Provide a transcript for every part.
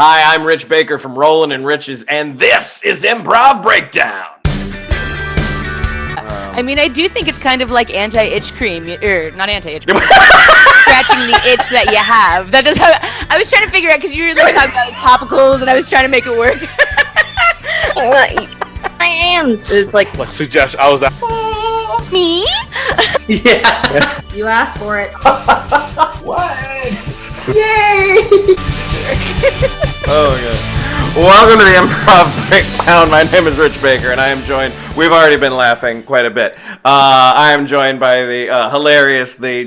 Hi, I'm Rich Baker from Rollin' and Riches, and this is Improv Breakdown. I mean, I do think it's kind of like anti-itch cream, or not anti-itch cream, scratching the itch that you have. That does how I was trying to figure out, because you were like talking about topicals, and I was trying to make it work. My hands. It's like, What suggestion? I was that. Me? Yeah. you asked for it. What? Yay! Oh, God. Welcome to the Improv Breakdown. My name is Rich Baker, and I am joined. We've already been laughing quite a bit. I am joined by the hilarious, the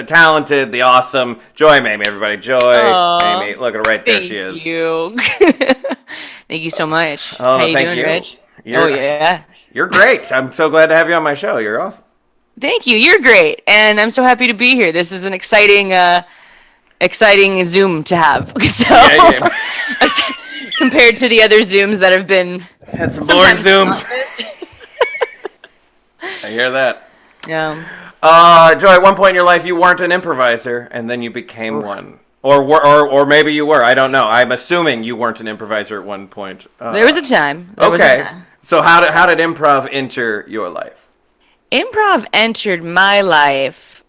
talented, the awesome Joy Mamey. Everybody, Joy Mamey. Look at her right there. She is. Thank you. Thank you so much. Oh, How you thank doing, you. Rich? Yeah. You're great. I'm so glad to have you on my show. You're awesome. Thank you. You're great, and I'm so happy to be here. This is an exciting Zoom to have. So, Yeah. compared to the other Zooms that have been Had some boring Zooms. Zooms. I hear that. Yeah. Joy, at one point in your life, you weren't an improviser, and then you became one. Or maybe you were. I don't know. I'm assuming you weren't an improviser at one point. There was a time. So how did improv enter your life? Improv entered my life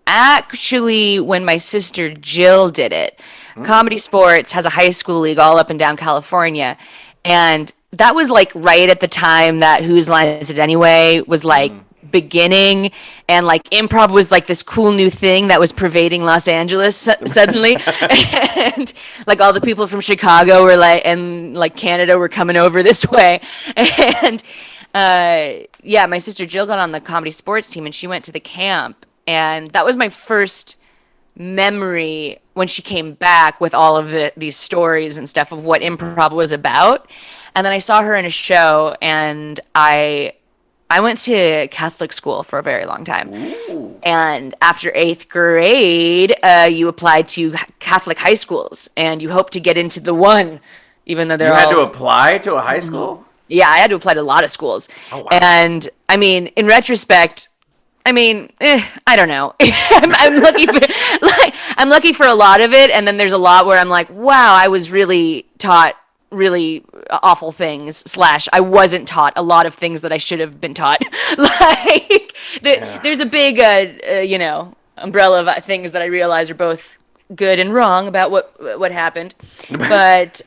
actually when my sister Jill did it. Comedy Sports has a high school league all up and down California, and that was like right at the time that Whose Line Is It Anyway was like beginning, and like improv was like this cool new thing that was pervading Los Angeles suddenly. And like all the people from Chicago were like, and like Canada were coming over this way. And yeah, my sister Jill got on the Comedy Sports team, and she went to the camp, and that was my first memory when she came back with all of these stories and stuff of what improv was about. And then I saw her in a show, and I went to Catholic school for a very long time. Ooh. And after 8th grade, you applied to Catholic high schools, and you hope to get into the one, even though they're all... You had to apply to a high school? Yeah, I had to apply to a lot of schools. Oh, wow. And, I mean, in retrospect, I mean, I don't know. I'm lucky for a lot of it, and then there's a lot where I'm like, wow, I was really taught really awful things, / I wasn't taught a lot of things that I should have been taught. There's a big, umbrella of things that I realize are both good and wrong about what happened. But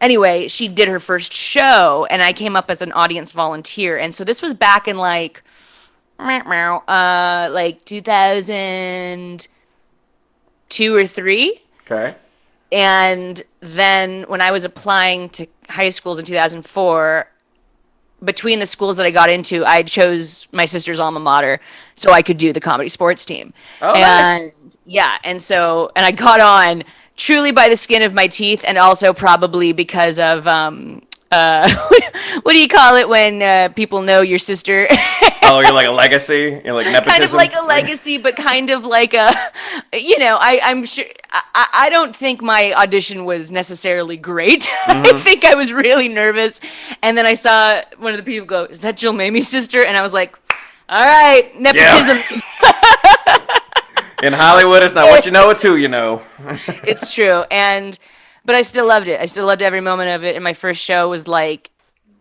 anyway, she did her first show, and I came up as an audience volunteer. And so this was back in like 2002 or 3. Okay. And then when I was applying to high schools in 2004, between the schools that I got into, I chose my sister's alma mater so I could do the Comedy Sports team. Oh, and nice. Yeah, and I got on truly by the skin of my teeth, and also probably because of what do you call it when people know your sister? Oh, you're like a legacy? You're like nepotism? Kind of like a legacy, but kind of like a, I'm sure, I don't think my audition was necessarily great. I think I was really nervous. And then I saw one of the people go, "Is that Jill Mamey's sister?" And I was like, all right, nepotism. Yeah. In Hollywood, it's not what you know, it's who you know. It's true. But I still loved it. I still loved every moment of it. And my first show was like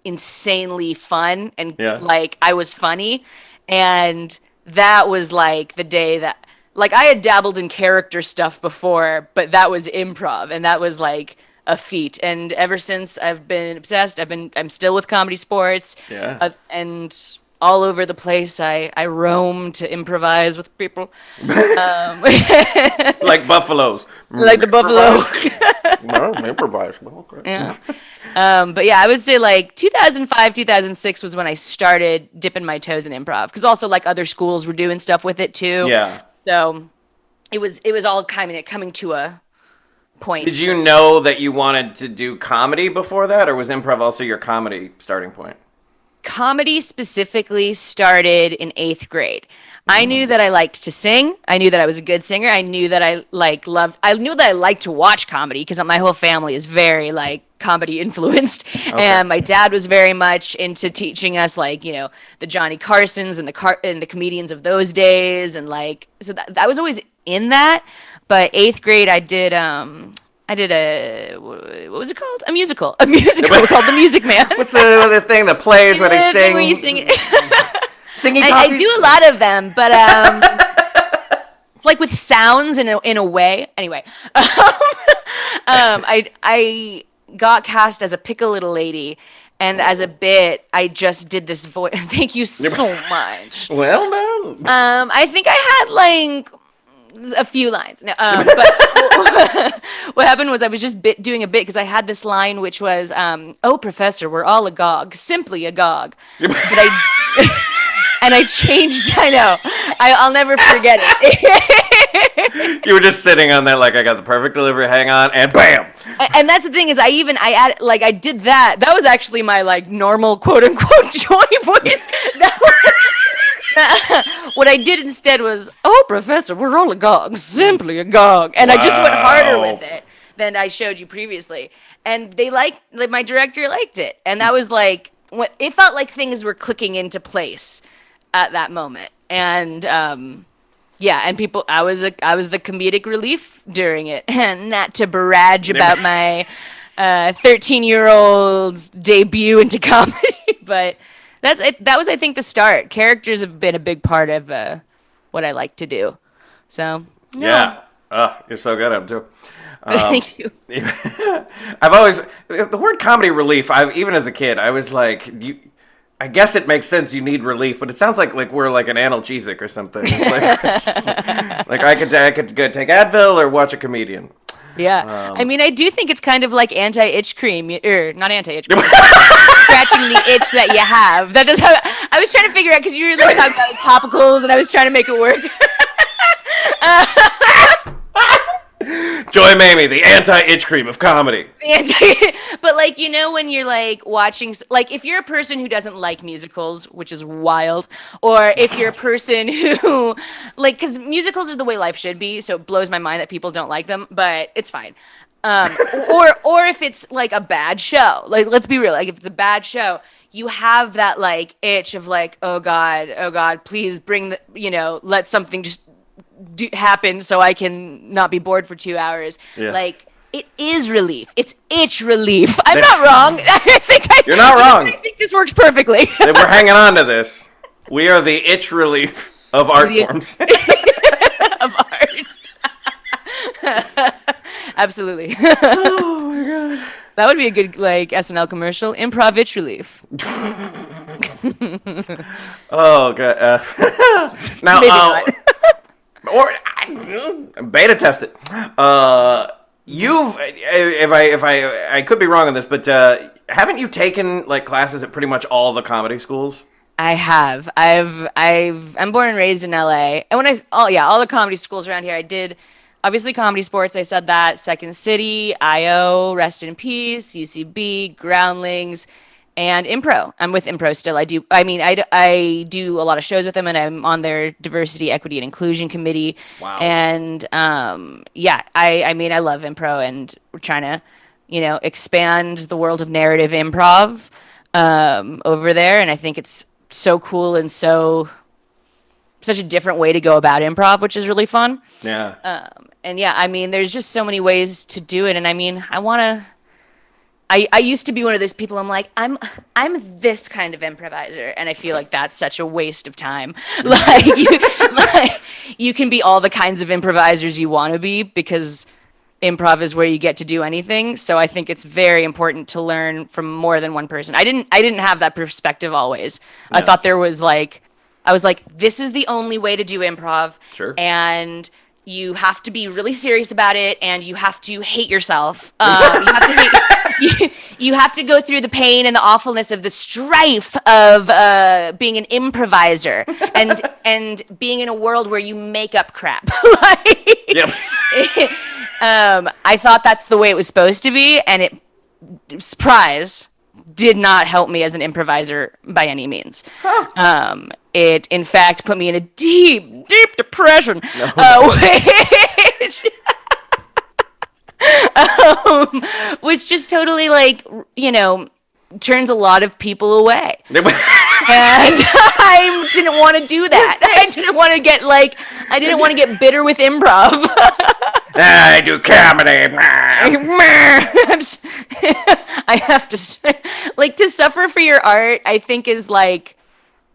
insanely fun, and like I was funny. And that was like the day that, like, I had dabbled in character stuff before, but that was improv, and that was like a feat. And ever since, I've been obsessed. I'm still with Comedy Sports. Yeah. And all over the place, I roam to improvise with people. Like buffaloes. Like the buffalo. Well, improvise. Okay. Yeah. But yeah, I would say like 2005, 2006 was when I started dipping my toes in improv, because also like other schools were doing stuff with it too. Yeah. So it was all coming to a point. Did you know that you wanted to do comedy before that, or was improv also your comedy starting point? Comedy specifically started in 8th grade. I knew that I liked to sing. I knew that I was a good singer. I knew that I knew that I liked to watch comedy, because my whole family is very like comedy influenced. Okay. And my dad was very much into teaching us like, the Johnny Carsons and the comedians of those days, and like, so that I was always in that. But 8th grade I did I did what was it called? A musical. A musical called The Music Man. What's the thing that plays when they sing? Where you sing Singing I copies? do a lot of them, but like with sounds in a way. Anyway, I got cast as a pickle little lady, and as a bit, I just did this voice. Thank you so much. Well done. I think I had like a few lines. No, but what happened was I was just doing a bit because I had this line which was, "Oh, Professor, we're all agog, simply agog." But and I changed. I know. I'll never forget it. You were just sitting on that like, I got the perfect delivery, hang on, and bam! And that's the thing is I did that. That was actually my like normal quote unquote joy voice. What I did instead was, "Oh, Professor, we're all agog, simply agog," and I just went harder with it than I showed you previously. And they like my director liked it, and that was like it felt like things were clicking into place at that moment. And yeah, and people, I was the comedic relief during it, and not to barrage about my 13-year-old's debut into comedy, but that was I think the start. Characters have been a big part of what I like to do. So Yeah. You're so good at them too. Thank you. I've always the word comedy relief. Even as a kid, I was like, I guess it makes sense. You need relief, but it sounds like we're like an analgesic or something. Like I could go take Advil or watch a comedian. Yeah, I mean, I do think it's kind of like anti-itch cream, or not anti-itch cream, scratching the itch that you have. That is how I was trying to figure out because you were like talking about topicals, and I was trying to make it work. Joy Mamey, the anti-itch cream of comedy. But like, you know, when you're like watching, like if you're a person who doesn't like musicals, which is wild, or if you're a person who like, because musicals are the way life should be, so it blows my mind that people don't like them, but it's fine. Or if it's like a bad show, like let's be real, like if it's a bad show, you have that like itch of like, oh God, please bring the, let something just happen so I can not be bored for 2 hours. Yeah. Like it is relief. It's itch relief. I'm not wrong. You're not wrong. I think this works perfectly. We're hanging on to this. We are the itch relief of art forms. Of art. Absolutely. Oh my God. That would be a good like SNL commercial. Improv itch relief. Oh God. Now, maybe not. Or beta test it. If I could be wrong on this, but haven't you taken like classes at pretty much all the comedy schools? I have. I'm born and raised in LA, and all the comedy schools around here, I did. Obviously, Comedy Sports. I said that. Second City, IO, Rest in Peace, UCB, Groundlings. And Impro. I'm with Impro still. I do a lot of shows with them, and I'm on their diversity, equity, and inclusion committee. Wow. And I love Impro, and we're trying to, expand the world of narrative improv over there. And I think it's so cool and such a different way to go about improv, which is really fun. Yeah. There's just so many ways to do it, and I used to be one of those people. I'm like, I'm this kind of improviser, and I feel like that's such a waste of time. You can be all the kinds of improvisers you want to be, because improv is where you get to do anything. So I think it's very important to learn from more than one person. I didn't have that perspective always. No. I thought I was like, this is the only way to do improv. Sure. And you have to be really serious about it, and you have to hate yourself. You have to go through the pain and the awfulness of the strife of being an improviser and being in a world where you make up crap. Yep. I thought that's the way it was supposed to be, and surprise, did not help me as an improviser by any means. Huh. It, in fact, put me in a deep, deep depression, which just totally, turns a lot of people away. And I didn't want to do that. I didn't want to get bitter with improv. I do comedy. I have to say, like, to suffer for your art, I think is like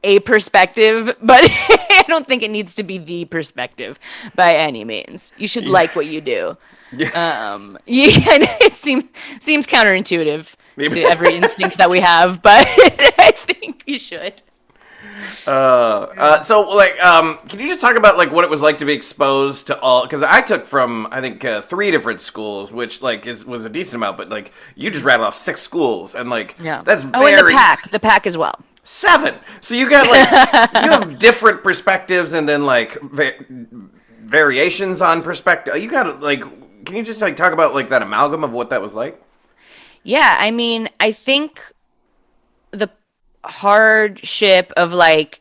a perspective, but I don't think it needs to be the perspective by any means. You should like what you do. Yeah, it seems counterintuitive to every instinct that we have, but I think you should. So like, can you just talk about like what it was like to be exposed to all? Because I took from I think 3 different schools, which like was a decent amount, but like you just rattled off 6 schools, and like that's oh, and the pack as well. 7. So you got like you have different perspectives, and then like variations on perspective. You got like, can you just like talk about like that amalgam of what that was like? Yeah, I mean, I think the hardship of like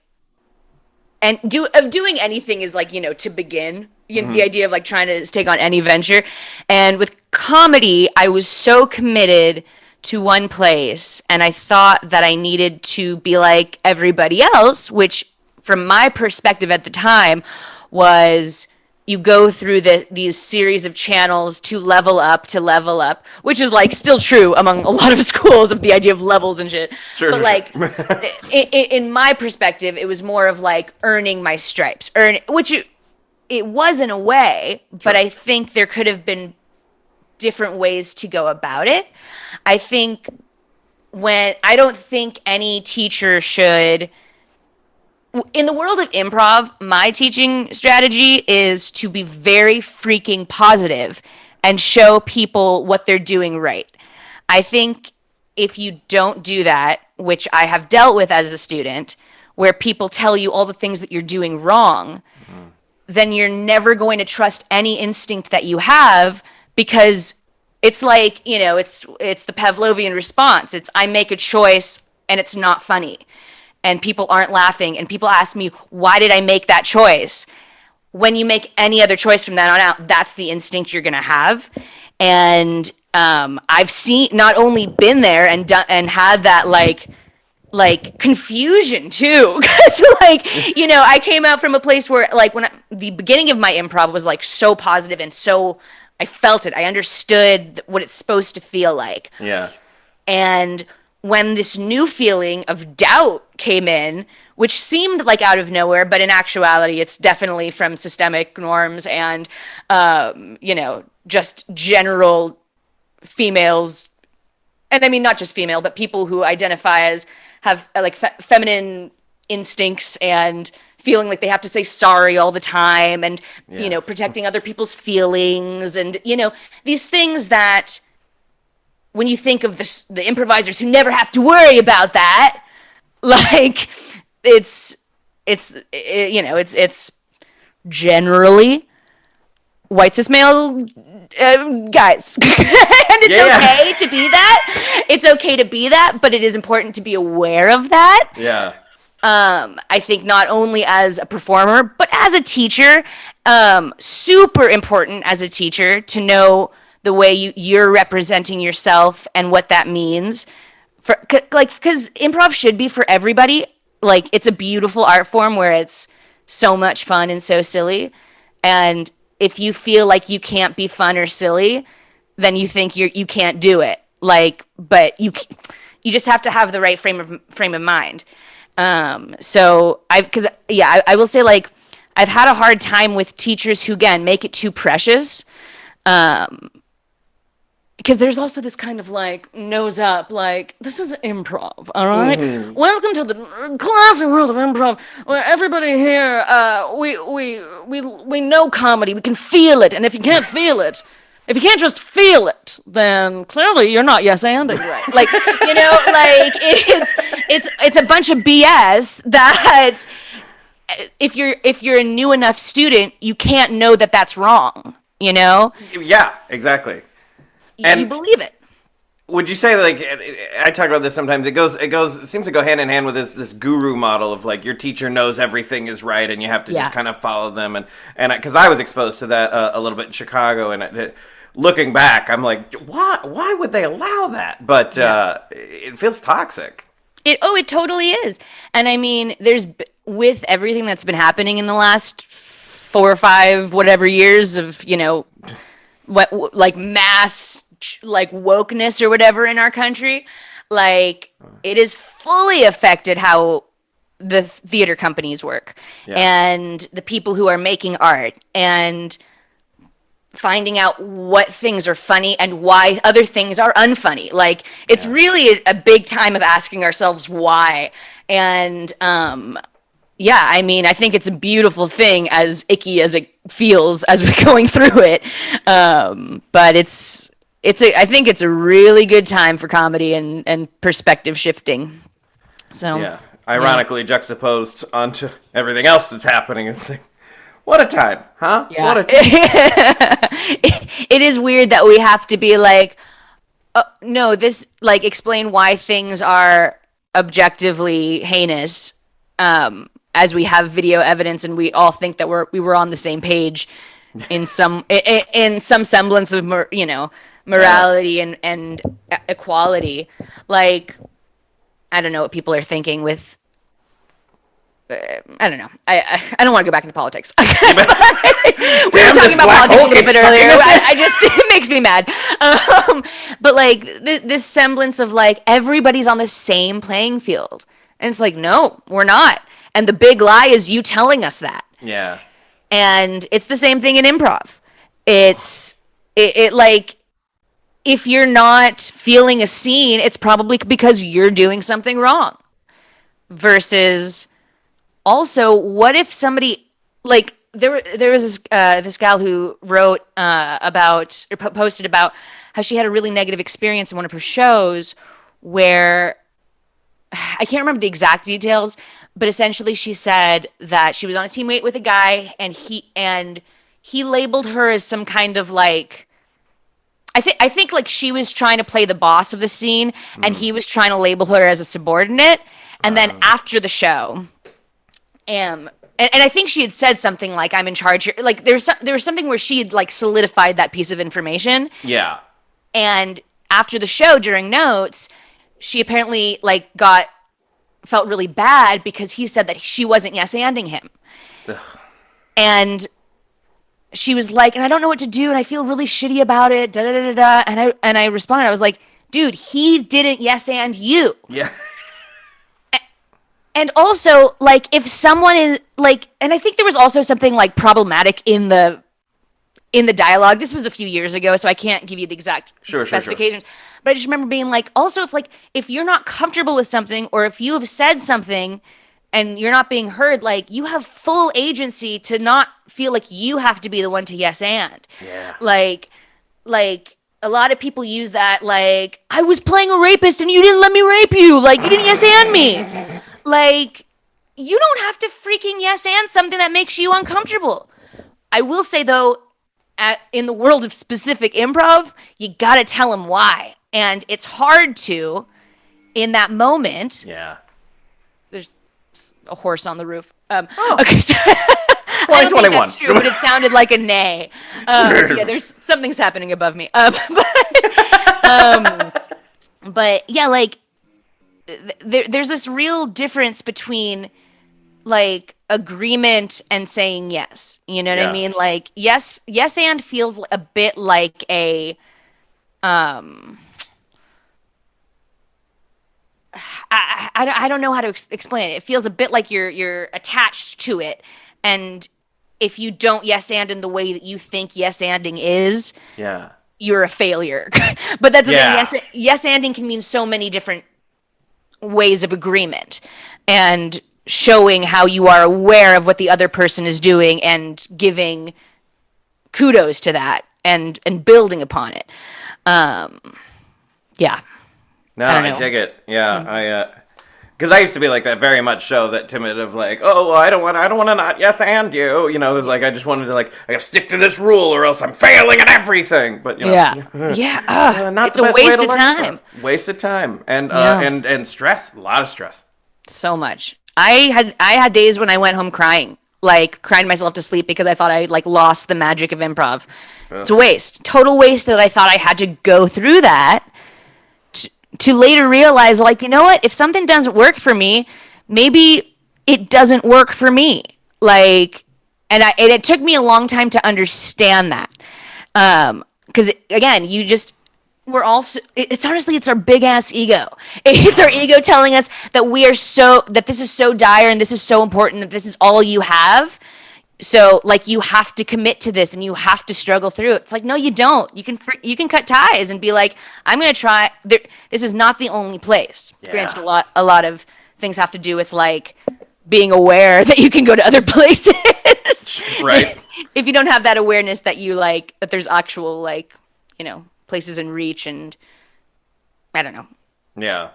doing anything is like, to begin, the idea of like trying to take on any venture. And with comedy, I was so committed to one place, and I thought that I needed to be like everybody else, which from my perspective at the time was you go through these series of channels to level up, which is like still true among a lot of schools of the idea of levels and shit. Sure, but like in my perspective, it was more of like earning my stripes, which it was in a way, but I think there could have been different ways to go about it. I don't think any teacher should. In the world of improv, my teaching strategy is to be very freaking positive and show people what they're doing right. I think if you don't do that, which I have dealt with as a student, where people tell you all the things that you're doing wrong, then you're never going to trust any instinct that you have, because it's like, it's the Pavlovian response. It's I make a choice and it's not funny. And people aren't laughing, and people ask me, why did I make that choice? When you make any other choice from that on out, that's the instinct you're going to have. And I've not only been there and had that like confusion too, because I came out from a place where like the beginning of my improv was like so positive, and so I felt it. I understood what it's supposed to feel like. Yeah. And when this new feeling of doubt came in, which seemed like out of nowhere, but in actuality, it's definitely from systemic norms and, just general females. And I mean, not just female, but people who identify as have like feminine instincts and feeling like they have to say sorry all the time and, protecting other people's feelings and, these things that, when you think of the improvisers who never have to worry about that, like it's generally white cis male guys, and it's okay to be that. It's okay to be that, but it is important to be aware of that. Yeah. I think not only as a performer, but as a teacher, super important as a teacher to know the way you're representing yourself and what that means because improv should be for everybody. Like, it's a beautiful art form where it's so much fun and so silly. And if you feel like you can't be fun or silly, then you think you can't do it. Like, but you just have to have the right frame of mind. So I will say, like, I've had a hard time with teachers who, again, make it too precious. Because there's also this kind of like nose up, like, this is improv, all right? Mm-hmm. Welcome to the classic world of improv, where everybody here, we know comedy, we can feel it, and if you can't feel it, if you can't just feel it, then clearly you're not yes-anding right. Like, like it's a bunch of BS that if you're a new enough student, you can't know that that's wrong, Yeah, exactly. And you believe it. Would you say, like, I talk about this sometimes, it seems to go hand in hand with this guru model of, like, your teacher knows everything is right and you have to just kind of follow them. And because I was exposed to that a little bit in Chicago, and looking back, I'm like, why would they allow that? But it feels toxic. It totally is. And I mean, with everything that's been happening in the last 4 or 5 whatever years of, like mass like wokeness or whatever in our country, like it has fully affected how the theater companies work and the people who are making art and finding out what things are funny and why other things are unfunny. Like it's really a big time of asking ourselves why. And I mean, I think it's a beautiful thing, as icky as it feels as we're going through it. But I think it's a really good time for comedy and perspective shifting. So Yeah. Ironically juxtaposed onto everything else that's happening. It's like, what a time, huh? Yeah. What a time. It is weird that we have to be like, no, this, like, explain why things are objectively heinous, as we have video evidence and we all think that we were on the same page in some semblance of morality and equality. Like, I don't know what people are thinking with. I don't know. I don't want to go back into politics. We were talking about politics a little bit earlier. It makes me mad. But like this semblance of like everybody's on the same playing field, and it's like, no, we're not. And the big lie is you telling us that. Yeah. And it's the same thing in improv. It like, if you're not feeling a scene, it's probably because you're doing something wrong. Versus, also, what if somebody, like, there was this gal who wrote posted about how she had a really negative experience in one of her shows where, I can't remember the exact details, but essentially she said that she was on a team with a guy and he labeled her as some kind of like, I think like she was trying to play the boss of the scene and he was trying to label her as a subordinate. And then after the show, and I think she had said something like, I'm in charge here. Like there was something where she had like solidified that piece of information. Yeah. And after the show, during notes, she apparently like felt really bad because he said that she wasn't yes-anding him. Ugh. And she was like, and I don't know what to do, and I feel really shitty about it, da da da da da. And I responded, I was like, dude, he didn't yes-and you. Yeah. And also, like, if someone is like, and I think there was also something like problematic in the dialogue. This was a few years ago, so I can't give you the exact specifications. Sure. But I just remember being like, also, if you're not comfortable with something, or if you have said something and you're not being heard, like, you have full agency to not feel like you have to be the one to yes and. Yeah. Like a lot of people use that, like, I was playing a rapist and you didn't let me rape you. Like, you didn't yes and me. Like, you don't have to freaking yes and something that makes you uncomfortable. I will say, though, in the world of specific improv, you gotta tell them why. And it's hard to, in that moment. Yeah. There's a horse on the roof. Oh. Okay. So I don't think that's true, but it sounded like a neigh. Yeah, something's happening above me. But yeah, like, there's this real difference between like agreement and saying yes. You know what I mean? Like, yes and feels a bit like a I don't know how to explain it. It feels a bit like you're attached to it, and if you don't yes and in the way that you think yes anding is, you're a failure. But that's the thing. Yes anding can mean so many different ways of agreement, and showing how you are aware of what the other person is doing and giving kudos to that and building upon it. Yeah. No, I dig it. Yeah, because I used to be like that, very much so, that timid of like, oh, well, I don't want to not yes and you. You know, it was like I just wanted to like, I gotta stick to this rule or else I'm failing at everything. But you know, not it's a waste of time. Waste of time and stress, a lot of stress. So much. I had days when I went home crying myself to sleep because I thought I like lost the magic of improv. It's a waste, total waste that I thought I had to go through that. To later realize, like, you know what? If something doesn't work for me, maybe it doesn't work for me. Like, and it took me a long time to understand that. Because again, we're all, it's honestly, it's our big ass ego. It's our ego telling us that that this is so dire and this is so important that this is all you have. So like you have to commit to this and you have to struggle through it. It's like, no, you don't. You can cut ties and be like, I'm going to try. This is not the only place. Yeah. Granted, a lot of things have to do with like being aware that you can go to other places. Right. If you don't have that awareness that that there's actual places in reach, and I don't know. Yeah.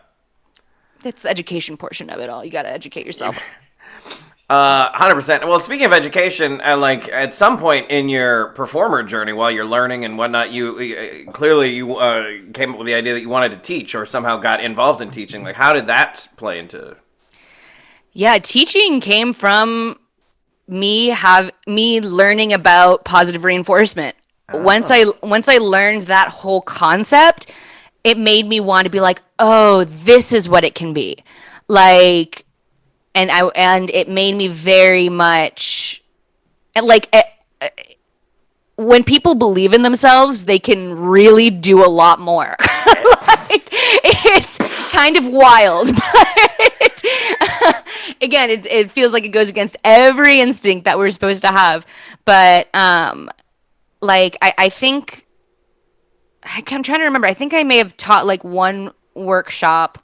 That's the education portion of it all. You got to educate yourself. 100%. Well, speaking of education, like at some point in your performer journey, while you're learning and whatnot, you clearly came up with the idea that you wanted to teach, or somehow got involved in teaching. Like, how did that play into? Yeah, teaching came from me learning about positive reinforcement. Oh. Once I learned that whole concept, it made me want to be like, oh, this is what it can be, like. And it made me very much like when people believe in themselves, they can really do a lot more. Like, it's kind of wild, but again, it feels like it goes against every instinct that we're supposed to have. But like I think I'm trying to remember. I think I may have taught like one workshop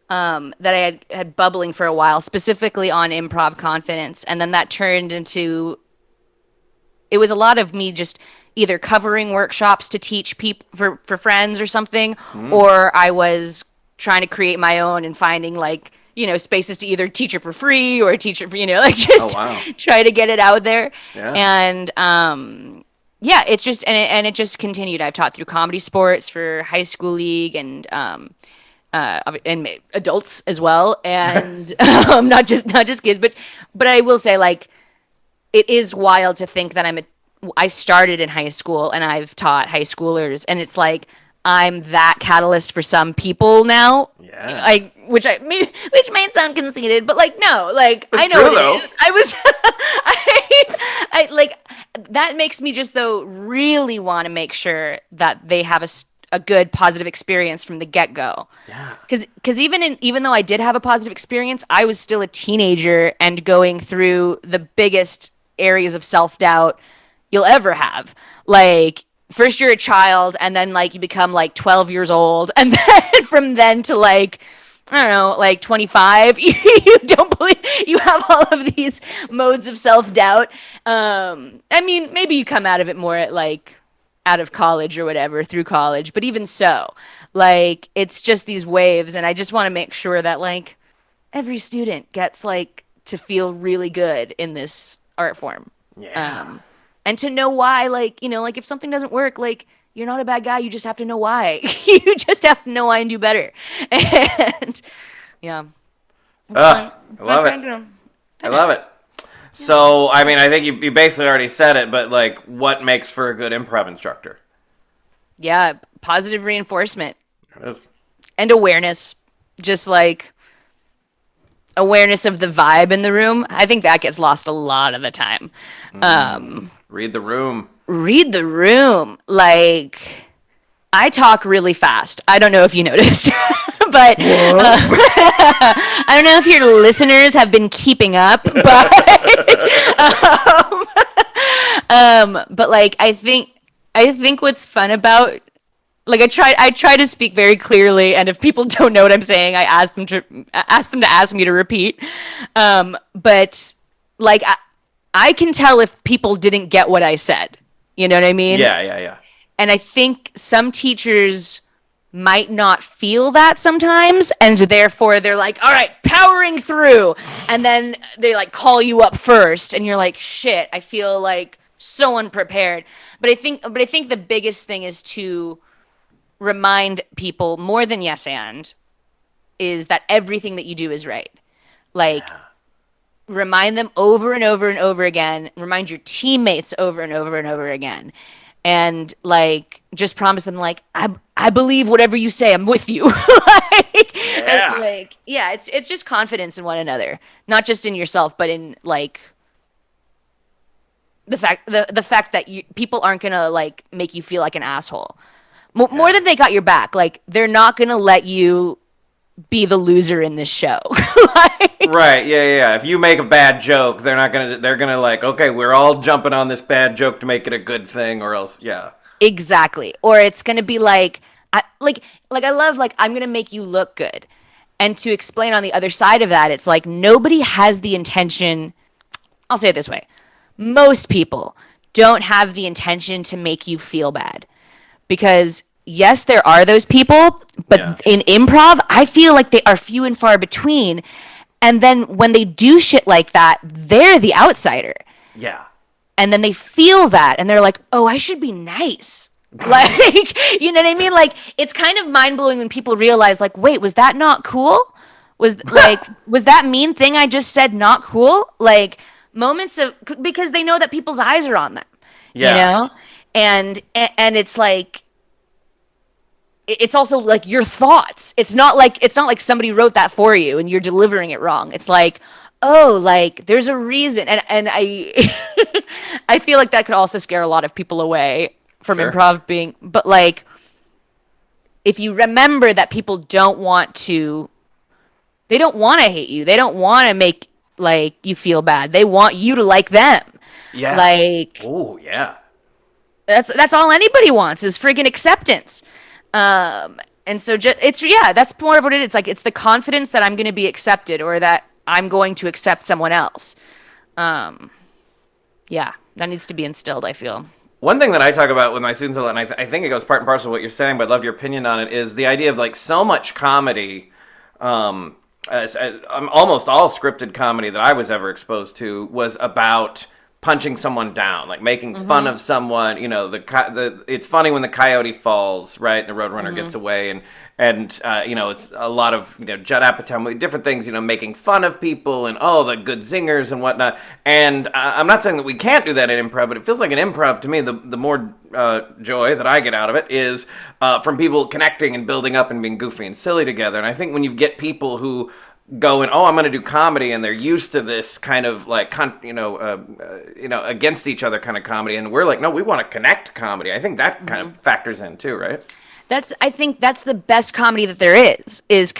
that I had bubbling for a while, specifically on improv confidence. And then that turned into, it was a lot of me just either covering workshops to teach people for friends or something, or I was trying to create my own and finding spaces to either teach it for free or teach it for, just try to get it out there. Yeah. And, it's just, and it just continued. I've taught through comedy sports for high school league and adults as well, and not just kids, but I will say, like, it is wild to think that I started in high school and I've taught high schoolers, and it's like I'm that catalyst for some people now. Yeah. Like, which might sound conceited, but like no, like It's I know true, what though. it is. I was I like that makes me just though really want to make sure that they have a good positive experience from the get-go. Yeah. Because even though I did have a positive experience, I was still a teenager and going through the biggest areas of self-doubt you'll ever have. Like, first you're a child, and then like you become like 12 years old, and then from then to like, I don't know, like 25, you don't believe you have all of these modes of self-doubt. I mean, maybe you come out of it more at like out of college or whatever, through college, but even so, like, it's just these waves, and I just want to make sure that like every student gets like to feel really good in this art form. Yeah. And to know why, like, like if something doesn't work, like, you're not a bad guy, you just have to know why. You just have to know why and do better. And yeah. I love it. I love it. So, I mean, I think you basically already said it, but like, what makes for a good improv instructor? Yeah, positive reinforcement. It is. And awareness. Just like awareness of the vibe in the room. I think that gets lost a lot of the time. Read the room. Read the room. Like, I talk really fast. I don't know if you noticed, but I don't know if your listeners have been keeping up, but but like I think what's fun about, like, I try to speak very clearly, and if people don't know what I'm saying, I ask them to ask me to repeat. But like I can tell if people didn't get what I said. You know what I mean? Yeah. And I think some teachers might not feel that sometimes, and therefore they're like, all right, powering through, and then they like call you up first, and you're like, shit, I feel like so unprepared. But I think the biggest thing is to remind people more than yes and is that everything that you do is right. Like, remind them over and over and over again, remind your teammates over and over and over again. And like, just promise them, like, I believe whatever you say, I'm with you. It's just confidence in one another, not just in yourself, but in like the fact that people aren't gonna like make you feel like an asshole. More than they got your back. Like they're not gonna let you be the loser in this show. Like, Right, yeah. If you make a bad joke, they're gonna like, okay, we're all jumping on this bad joke to make it a good thing, or else, yeah. exactly. Or it's gonna be like, I love like I'm gonna make you look good, and to explain on the other side of that, it's like nobody has the intention. I'll say it this way: most people don't have the intention to make you feel bad, because yes, there are those people, but Yeah. in improv, I feel like they are few and far between. And then when they do shit like that, they're the outsider. Yeah. And then they feel that and they're like, oh, I should be nice. Like, you know what I mean? Like, it's kind of mind blowing when people realize, like, wait, was that not cool? Was that mean thing I just said not cool? Like, moments of, because they know that people's eyes are on them, Yeah. you know? And it's like, it's also like your thoughts. It's not like somebody wrote that for you and you're delivering it wrong. It's like, oh, like there's a reason. And I I feel like that could also scare a lot of people away from Sure. improv being, but like if you remember that people don't want to, they don't want to hate you. They don't want to make like you feel bad. They want you to like them. Yeah. Like Oh, yeah. that's all anybody wants is friggin' acceptance. And so that's more of what it is. It's like it's the confidence that I'm going to be accepted or that I'm going to accept someone else. Yeah, that needs to be instilled, I feel. One thing that I talk about with my students a lot, and I think it goes part and parcel of what you're saying, but I'd love your opinion on it, is the idea of like so much comedy, almost all scripted comedy that I was ever exposed to was about punching someone down, like making fun of someone. You know, it's funny when the coyote falls, right, and the roadrunner gets away, and you know, it's a lot of, you know, Judd Apatow, different things, you know, making fun of people and the good zingers and whatnot. And I'm not saying that we can't do that in improv, but it feels like in improv to me, the more joy that I get out of it is from people connecting and building up and being goofy and silly together. And I think when you get people who go and I'm going to do comedy, and they're used to this kind of like against each other kind of comedy, and we're like, no, we want to connect comedy. I think that kind of factors in too, right? I think that's the best comedy that there is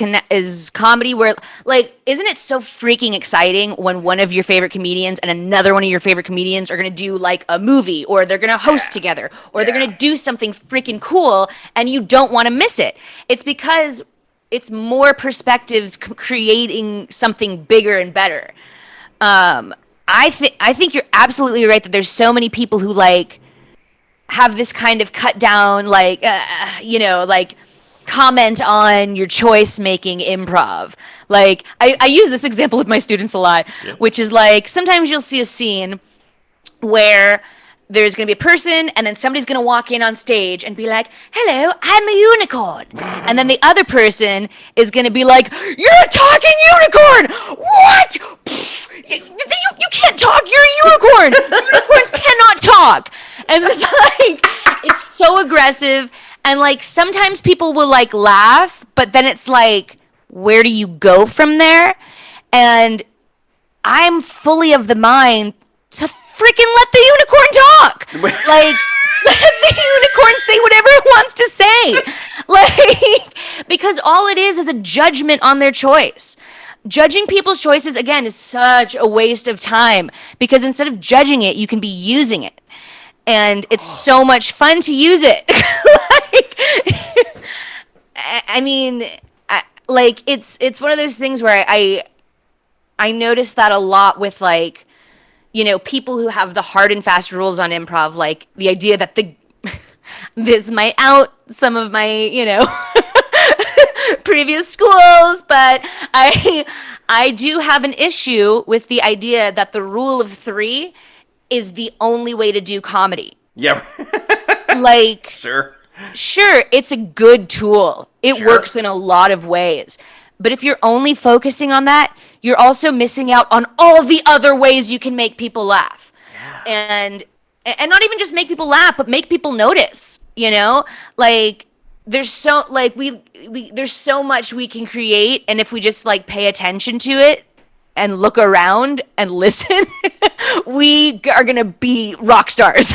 comedy where, like, isn't it so freaking exciting when one of your favorite comedians and another one of your favorite comedians are going to do like a movie, or they're going to host together, or they're going to do something freaking cool, and you don't want to miss it. It's because it's more perspectives creating something bigger and better. I think you're absolutely right that there's so many people who like have this kind of cut down, like, like comment on your choice making improv. Like I use this example with my students a lot, which is like sometimes you'll see a scene where there's going to be a person and then somebody's going to walk in on stage and be like, hello, I'm a unicorn. And then the other person is going to be like, you're a talking unicorn. What? You can't talk. You're a unicorn. Unicorns cannot talk. And it's like, it's so aggressive. And like, sometimes people will like laugh, but then it's like, where do you go from there? And I'm fully of the mind to freaking let the unicorn talk. Like, let the unicorn say whatever it wants to say. Like, because all it is a judgment on their choice. Judging people's choices, again, is such a waste of time, because instead of judging it, you can be using it. And it's so much fun to use it. Like, I mean, like, it's one of those things where I notice that a lot with, like, you know, people who have the hard and fast rules on improv, like the idea that this might out some of my, you know, previous schools, but I do have an issue with the idea that the rule of 3 is the only way to do comedy. Yeah. Like, Sure, it's a good tool. It Sure. works in a lot of ways. But if you're only focusing on that, you're also missing out on all the other ways you can make people laugh. Yeah. And not even just make people laugh, but make people notice, you know? Like, there's so much we can create, and if we just like pay attention to it and look around and listen, we are gonna be rock stars.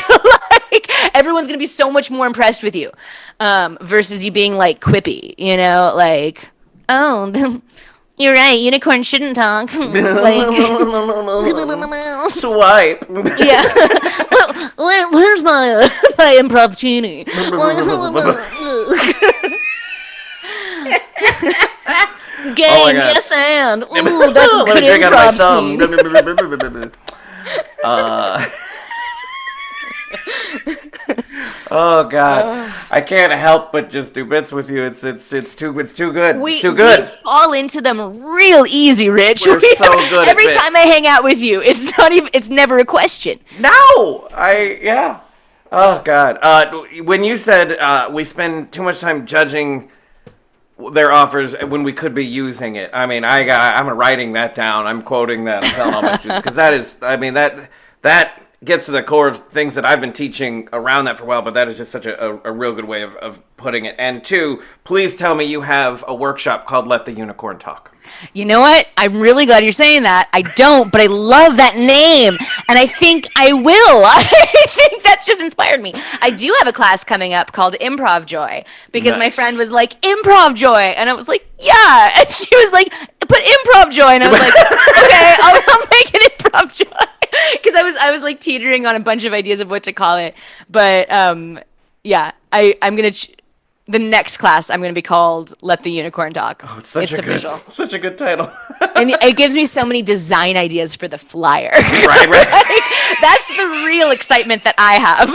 Like everyone's gonna be so much more impressed with you, versus you being like quippy, like, oh, you're right, unicorn shouldn't talk. Like, Swipe. yeah. Where's my improv genie? Gang, Oh my God. yes, and ooh, that's a Let me good drink out of my improv thumb. scene. Oh God, I can't help but just do bits with you. It's too good. It's too good. We fall into them real easy, Rich. We're so good at Every bits. time I hang out with you, it's never a question. No, yeah. Oh God, when you said we spend too much time judging their offers when we could be using it, I mean, I'm writing that down. I'm quoting that. I'm telling all my students because that is, I mean, that gets to the core of things that I've been teaching around that for a while, but that is just such a real good way of putting it. And two, please tell me you have a workshop called Let the Unicorn Talk. You know what? I'm really glad you're saying that. I don't, but I love that name, and I think I will. I think that's just inspired me. I do have a class coming up called Improv Joy, because my Nice. friend was like, Improv Joy, and I was like, yeah, and she was like, put Improv Joy, and I was like, okay, I'll make it Improv Joy, because I was like teetering on a bunch of ideas of what to call it, but yeah, I'm gonna. The next class I'm going to be called Let the Unicorn Talk. Oh, it's official. Such a good title. And it gives me so many design ideas for the flyer. Right. Like, that's the real excitement that I have.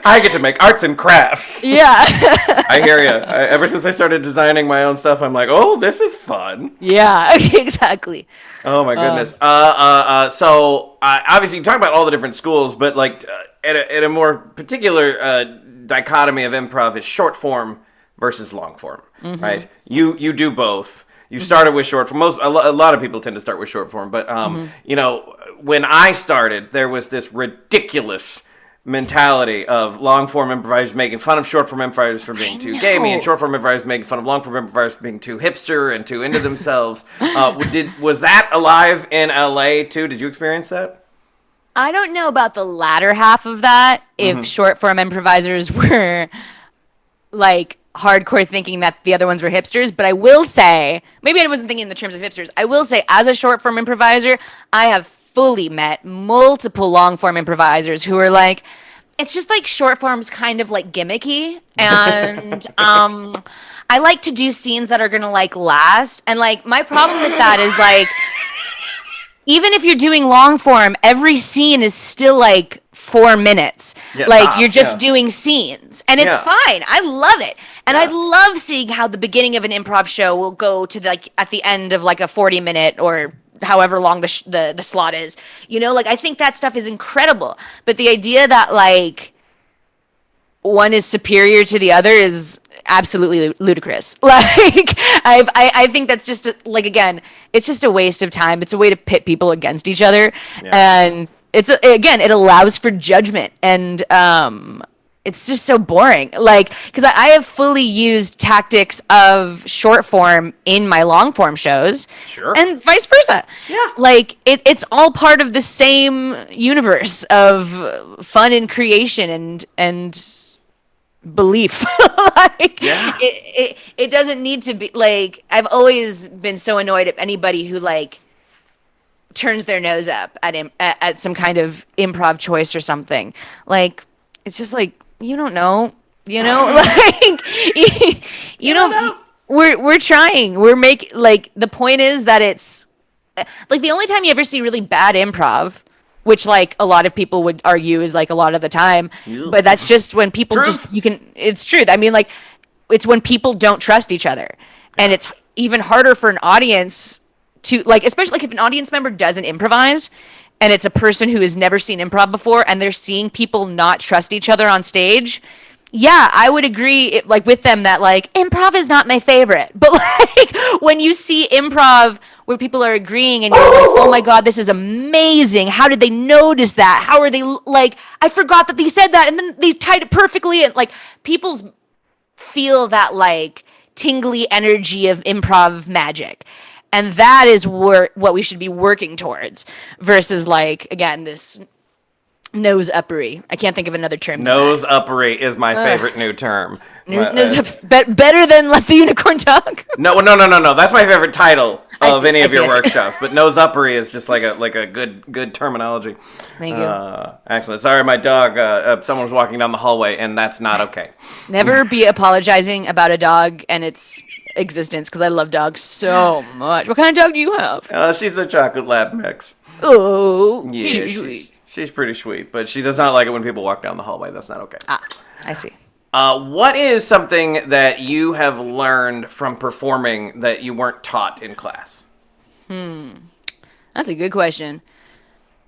I get to make arts and crafts. Yeah. I hear you. Ever since I started designing my own stuff, I'm like, oh, this is fun. Yeah, exactly. Oh my goodness. So obviously you talk about all the different schools, but like at a more particular dichotomy of improv is short form versus long form, right? You do both. You started with short form. A lot of people tend to start with short form, but when I started, there was this ridiculous mentality of long form improvisers making fun of short form improvisers for being too gamey, and short form improvisers making fun of long form improvisers for being too hipster and too into themselves. Was that alive in LA too? Did you experience that? I don't know about the latter half of that, if short form improvisers were like hardcore thinking that the other ones were hipsters, but I will say, maybe I wasn't thinking in the terms of hipsters, I will say as a short form improviser, I have fully met multiple long form improvisers who are like, it's just like short form's kind of like gimmicky, and I like to do scenes that are gonna like last, and like my problem with that is like, even if you're doing long form, every scene is still like 4 minutes. Yeah, like you're just doing scenes, and it's Yeah. fine. I love it, and I love seeing how the beginning of an improv show will go to like at the end of like a 40-minute or however long the slot is. Like I think that stuff is incredible. But the idea that like one is superior to the other is absolutely ludicrous. Like I think that's just like, again, it's just a waste of time. It's a way to pit people against each other, and it allows for judgment, and it's just so boring. Like, because I have fully used tactics of short form in my long form shows, Sure. and vice versa. Yeah. Like it's all part of the same universe of fun and creation and belief. Like, it doesn't need to be like, I've always been so annoyed at anybody who like turns their nose up at some kind of improv choice or something. Like, it's just like, you don't know, like you don't know. We're trying, we're making, like, the point is that it's like the only time you ever see really bad improv, which like a lot of people would argue is like a lot of the time, but that's just when people it's truth. I mean, like, it's when people don't trust each other, and it's even harder for an audience to, like, especially like if an audience member doesn't improvise and it's a person who has never seen improv before and they're seeing people not trust each other on stage. Yeah, I would agree with them that like improv is not my favorite. But like when you see improv where people are agreeing and you're like, oh my God, this is amazing. How did they notice that? How are they like, I forgot that they said that, and then they tied it perfectly, and like people's feel that like tingly energy of improv magic. And that is what we should be working towards versus like, again, this nose uppery. I can't think of another term. Nose uppery is my favorite new term. Nose better than let the unicorn talk. No. That's my favorite title of any of your workshops. But nose uppery is just like a good terminology. Thank you. Excellent. Sorry, my dog. Someone was walking down the hallway, and that's not okay. Never be apologizing about a dog and its existence, because I love dogs so much. What kind of dog do you have? She's the chocolate lab mix. Oh, Yeah, she's pretty sweet, but she does not like it when people walk down the hallway. That's not okay. I see. What is something that you have learned from performing that you weren't taught in class? That's a good question.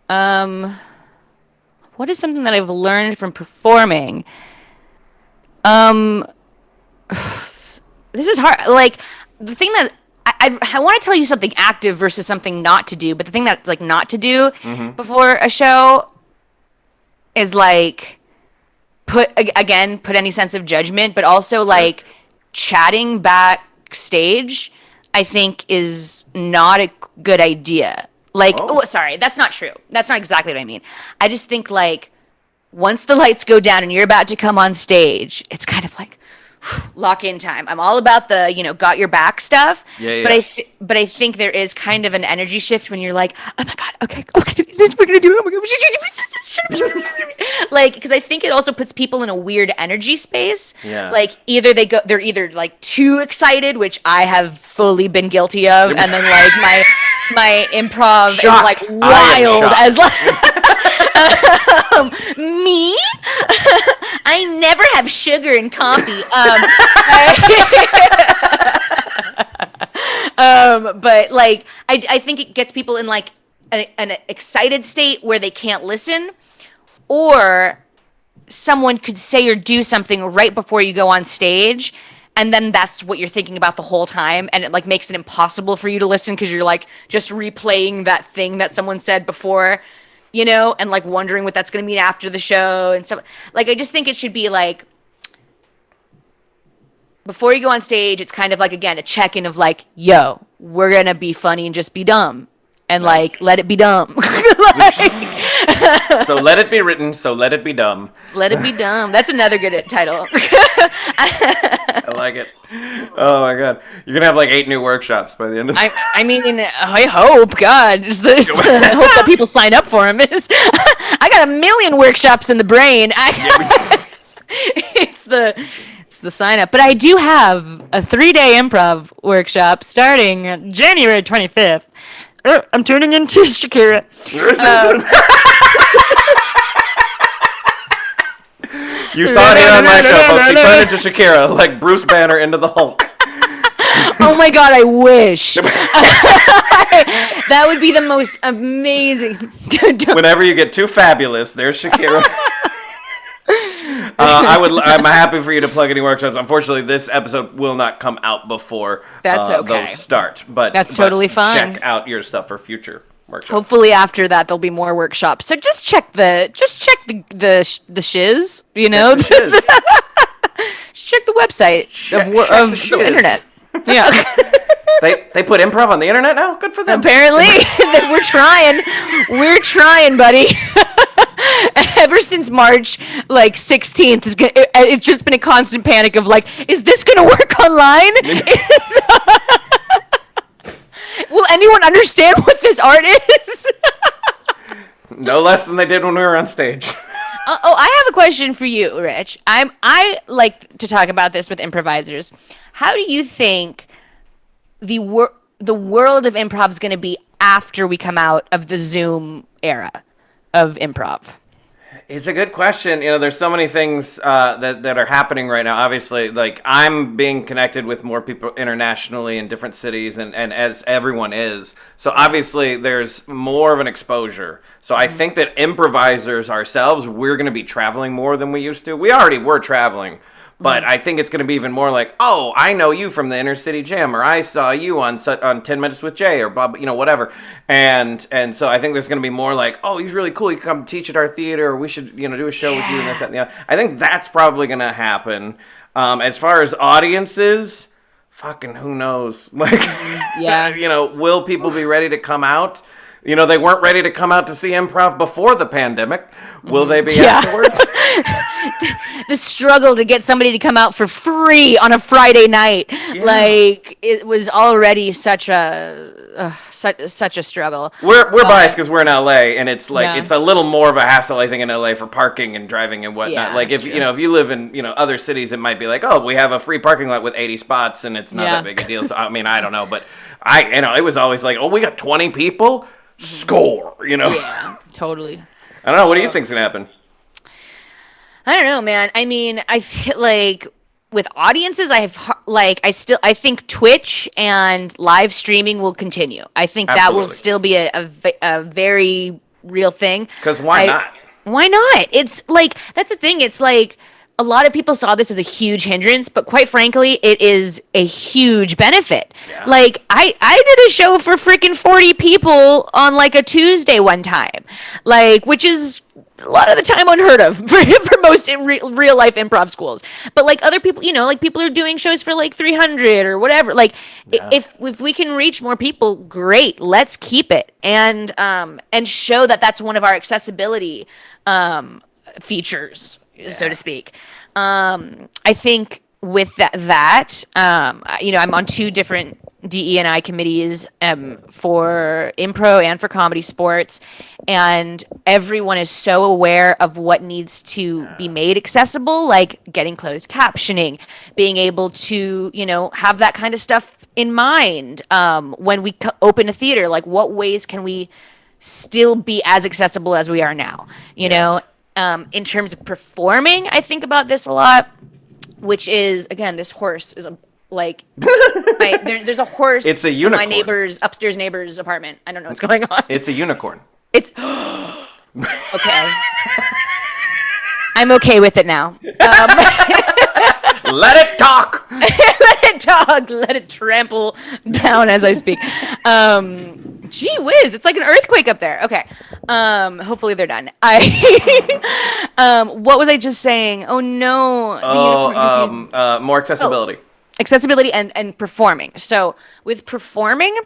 What is something that I've learned from performing? This is hard. Like, the thing that I want to tell you something active versus something not to do, but the thing that's like not to do before a show is like put any sense of judgment, but also like chatting backstage, I think is not a good idea. Like, sorry, that's not true. That's not exactly what I mean. I just think like once the lights go down and you're about to come on stage, it's kind of like lock in time. I'm all about the, got your back stuff. Yeah. But I think there is kind of an energy shift when you're like, oh my God, okay, this we're gonna do it. Oh my God. Like, because I think it also puts people in a weird energy space. Yeah. Like they're either like too excited, which I have fully been guilty of, and then like my improv Shocked. is like wild as like me. I never have sugar in coffee. But like I think it gets people in like an excited state where they can't listen, or someone could say or do something right before you go on stage, and then that's what you're thinking about the whole time, and it like makes it impossible for you to listen because you're like just replaying that thing that someone said before, and like wondering what that's going to mean after the show and stuff. Like, I just think it should be like before you go on stage, it's kind of like, again, a check-in of like, yo, we're going to be funny and just be dumb. And like, let it be dumb. So let it be written, so let it be dumb. Let it be dumb. That's another good title. I like it. Oh my God. You're going to have like 8 new workshops by the end of the I hope, God. I hope that people sign up for them. I got 1 million workshops in the brain. It's the sign up. But I do have a 3-day improv workshop starting January 25th. I'm turning into Shakira. You saw it here on my show, folks. She turned into Shakira, like Bruce Banner into the Hulk. Oh my God, I wish. That would be the most amazing. Whenever you get too fabulous, there's Shakira. I'm happy for you to plug any workshops. Unfortunately, this episode will not come out before those start. But that's totally fine. Check out your stuff for future workshops. Hopefully, after that, there'll be more workshops. So just check the shiz. Check the website of the internet. Yeah. They put improv on the internet now? Good for them. Apparently. We're trying, buddy. Ever since March 16th, it's just been a constant panic of like, is this going to work online? Will anyone understand what this art is? No less than they did when we were on stage. I have a question for you, Rich. I like to talk about this with improvisers. How do you think the world of improv is going to be after we come out of the Zoom era of improv? It's a good question. There's so many things that are happening right now. Obviously, like, I'm being connected with more people internationally in different cities, and as everyone is. So obviously, there's more of an exposure. So I think that improvisers ourselves, we're going to be traveling more than we used to. We already were traveling. But I think it's going to be even more like, oh, I know you from the Inner City Jam, or I saw you on 10 Minutes with Jay, or Bob, whatever. And so I think there's going to be more like, oh, he's really cool. You can come teach at our theater, or we should, do a show with you and this, that, and the other. I think that's probably going to happen. As far as audiences, fucking who knows? Like, Yeah. will people be ready to come out? They weren't ready to come out to see improv before the pandemic. Will they be afterwards? The struggle to get somebody to come out for free on a Friday night, like it was already such a struggle. We're biased because we're in LA, and it's like Yeah. it's a little more of a hassle, I think, in LA for parking and driving and whatnot. Yeah, Like that's if true. if you live in other cities, it might be like, oh, we have a free parking lot with 80 spots, and it's not Yeah. that big a deal. So I mean, I don't know, but it was always like, oh, we got 20 people, score. Yeah, totally. I don't know. What do you think's gonna happen? I don't know, man. I mean, I feel like with audiences, I think Twitch and live streaming will continue. I think that will Absolutely. still be a very real thing. Because why not? Why not? It's like, that's the thing. It's like a lot of people saw this as a huge hindrance, but quite frankly, it is a huge benefit. Yeah. Like I did a show for freaking 40 people on like a Tuesday one time, like, which is a lot of the time unheard of for most real life improv schools. But like other people, like people are doing shows for like 300 or whatever. Like if we can reach more people, great. Let's keep it and show that that's one of our accessibility features, so to speak. I think with that, I'm on 2 different DE&I committees for Impro and for Comedy Sports, and everyone is so aware of what needs to be made accessible, like getting closed captioning, being able to, have that kind of stuff in mind when we open a theater. Like, what ways can we still be as accessible as we are now? In terms of performing, I think about this a lot, which is, again, this horse is there's a horse It's a in my unicorn. upstairs neighbor's apartment. I don't know what's going on. It's a unicorn. It's okay. I'm okay with it now. Let it talk. Let it talk. Let it trample down as I speak. Gee whiz, it's like an earthquake up there. Okay. Hopefully they're done. What was I just saying? Oh no. The unicorn More accessibility. accessibility and performing. So with performing,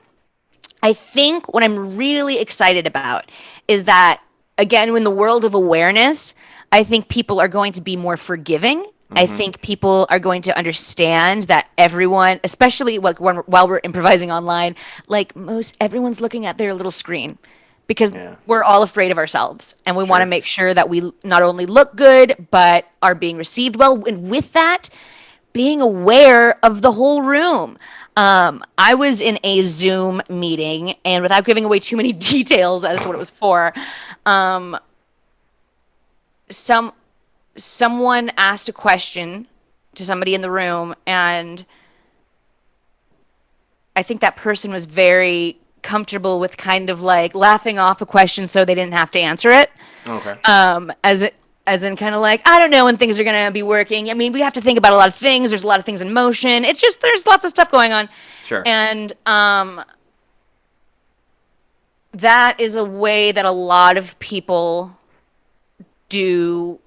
I think what I'm really excited about is that, again, in the world of awareness, I think people are going to be more forgiving. I think people are going to understand that everyone, especially like while we're improvising online, like everyone's looking at their little screen because we're all afraid of ourselves, and we want to make sure that we not only look good but are being received well. And with that, being aware of the whole room. I was in a Zoom meeting, and without giving away too many details as to what it was for, someone asked a question to somebody in the room, and I think that person was very comfortable with kind of like laughing off a question so they didn't have to answer it. Okay. As in kind of like, I don't know when things are going to be working. I mean, we have to think about a lot of things. There's a lot of things in motion. It's just, there's lots of stuff going on. Sure. And that is a way that a lot of people do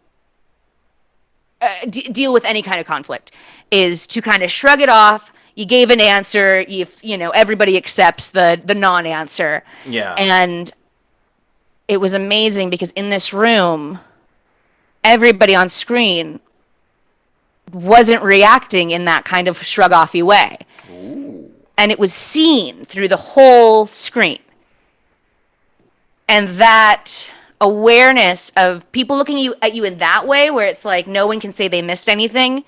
deal with any kind of conflict, is to kind of shrug it off. You gave an answer. Everybody accepts the non-answer. Yeah. And it was amazing because in this room, everybody on screen wasn't reacting in that kind of shrug-offy way. Ooh. And it was seen through the whole screen. And that awareness of people looking at you in that way, where it's like no one can say they missed anything,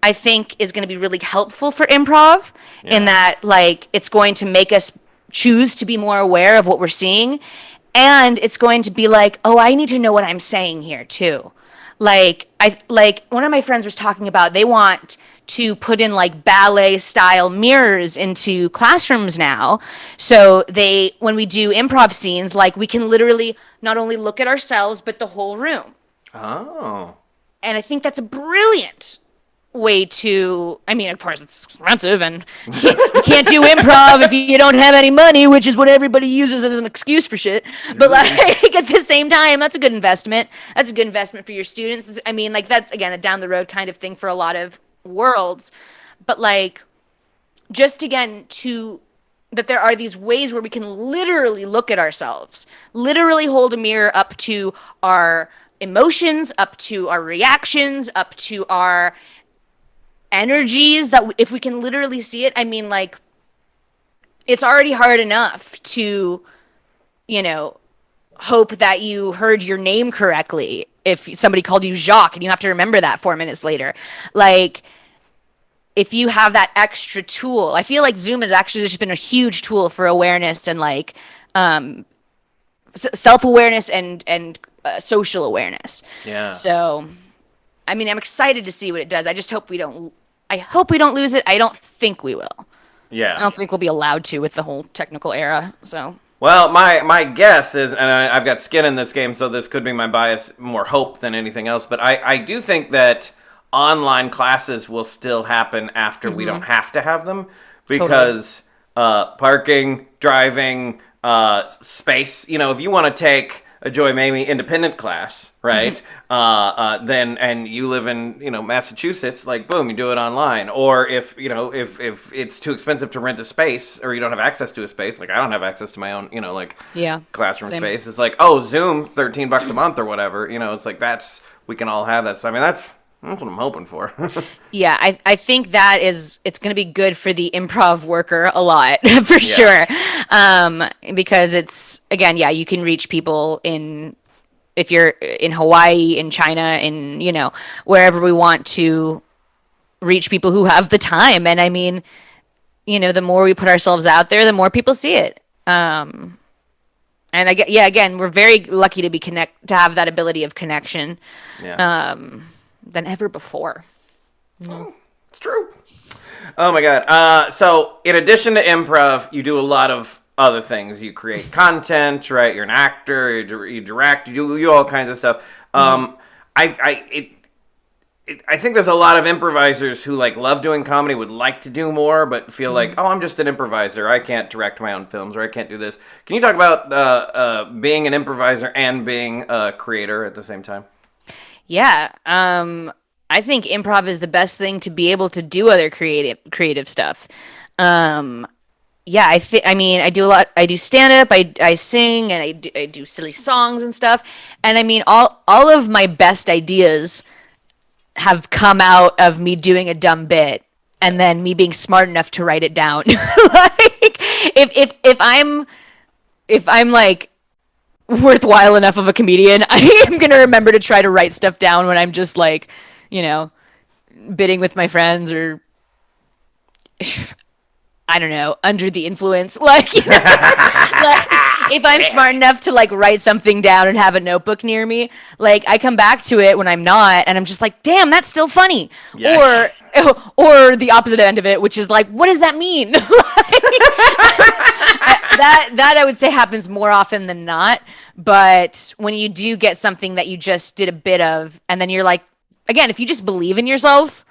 I think is going to be really helpful for improv in that, like, it's going to make us choose to be more aware of what we're seeing. And it's going to be like, oh, I need to know what I'm saying here too. Like one of my friends was talking about, they want to put in like ballet style mirrors into classrooms now. So when we do improv scenes, like we can literally not only look at ourselves, but the whole room. Oh. And I think that's a brilliant way to, I mean, of course it's expensive and you can't do improv if you don't have any money, which is what everybody uses as an excuse for shit. But like at the same time, that's a good investment. That's a good investment for your students. I mean, like that's, again, a down the road kind of thing for a lot of worlds. But like, just again that there are these ways where we can literally look at ourselves, literally hold a mirror up to our emotions, up to our reactions, up to our energies, that if we can literally see it, I mean, like, it's already hard enough to, hope that you heard your name correctly if somebody called you Jacques and you have to remember that 4 minutes later. Like, if you have that extra tool, I feel like Zoom has actually just been a huge tool for awareness and like self-awareness and social awareness. Yeah. So, I mean, I'm excited to see what it does. I just hope we don't. I hope we don't lose it. I don't think we will. Yeah. I don't think we'll be allowed to with the whole technical era. So. Well, my guess is, and I've got skin in this game, so this could be my bias, more hope than anything else. But I do think that online classes will still happen after we don't have to have them, because parking, driving, space. If you want to take a Joy Mamey independent class, right? Then and you live in Massachusetts, like boom, you do it online. Or if if it's too expensive to rent a space, or you don't have access to a space, like I don't have access to my own classroom space. It's like, oh, Zoom, $13 a month or whatever. It's like we can all have that. So I mean that's what I'm hoping for. Yeah, I think it's going to be good for the improv worker a lot, for sure. Because it's, again, you can reach people if you're in Hawaii, in China, in, wherever we want to reach people who have the time. And I mean, the more we put ourselves out there, the more people see it. And again, we're very lucky to to have that ability of connection. Yeah. Than ever before. It's true. Oh my God. So in addition to improv, you do a lot of other things. You create content, right? You're an actor, you direct, you do all kinds of stuff. I think there's a lot of improvisers who love doing comedy, would like to do more, but feel like, oh, I'm just an improviser. I can't direct my own films, or I can't do this. Can you talk about being an improviser and being a creator at the same time? Yeah. I think improv is the best thing to be able to do other creative stuff. I do a lot. I do stand up, I sing, and I do silly songs and stuff. And I mean, all of my best ideas have come out of me doing a dumb bit and then me being smart enough to write it down. Like, if I'm like worthwhile enough of a comedian, I am going to remember to try to write stuff down when I'm just like, bidding with my friends, or I don't know, under the influence. Like, if I'm smart enough to write something down and have a notebook near me, I come back to it when I'm not, and I'm just like, damn, that's still funny. Yes. Or the opposite end of it, which is like, what does that mean? That I would say happens more often than not. But when you do get something that you just did a bit of, and then you're like, again, if you just believe in yourself,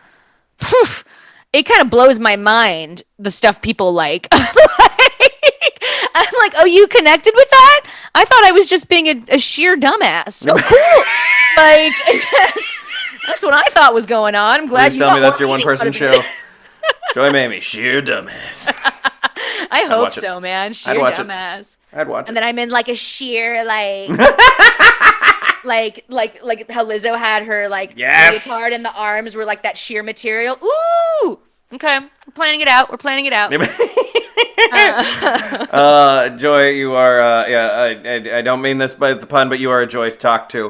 it kind of blows my mind, the stuff people like. I'm like, oh, you connected with that? I thought I was just being a sheer dumbass. Oh, cool. That's what I thought was going on. I'm glad. Please tell me that's your one-person show. Joy Mamey, sheer dumbass. I hope so, man. Sheer dumbass. I'd watch it. And then I'm in a sheer like how Lizzo had her leotard and the arms were that sheer material. Ooh. Okay, we're planning it out. Joy, you are. I don't mean this by the pun, but you are a joy to talk to.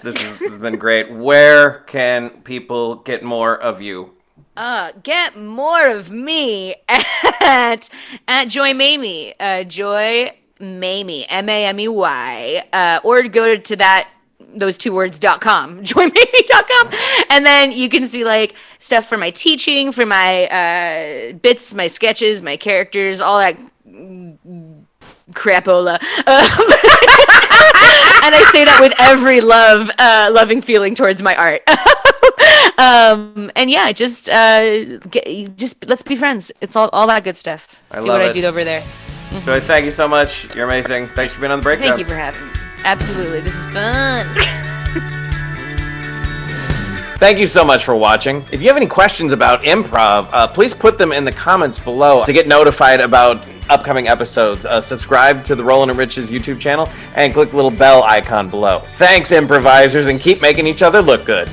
This has been great. Where can people get more of you? Get more of me at Joy Mamey. Joy Mamey, Mamey, or go to those 2 words.com, joymamey.com, and then you can see stuff for my teaching, for my bits, my sketches, my characters, all that crapola. And I say that with every loving feeling towards my art. And yeah, just let's be friends. It's all that good stuff. See what I do over there. Joy, thank you so much. You're amazing. Thanks for being on the breakdown. Thank you for having me. Absolutely. This is fun. Thank you so much for watching. If you have any questions about improv, please put them in the comments below to get notified about upcoming episodes. Subscribe to the Roland and Rich's YouTube channel and click the little bell icon below. Thanks, improvisers, and keep making each other look good.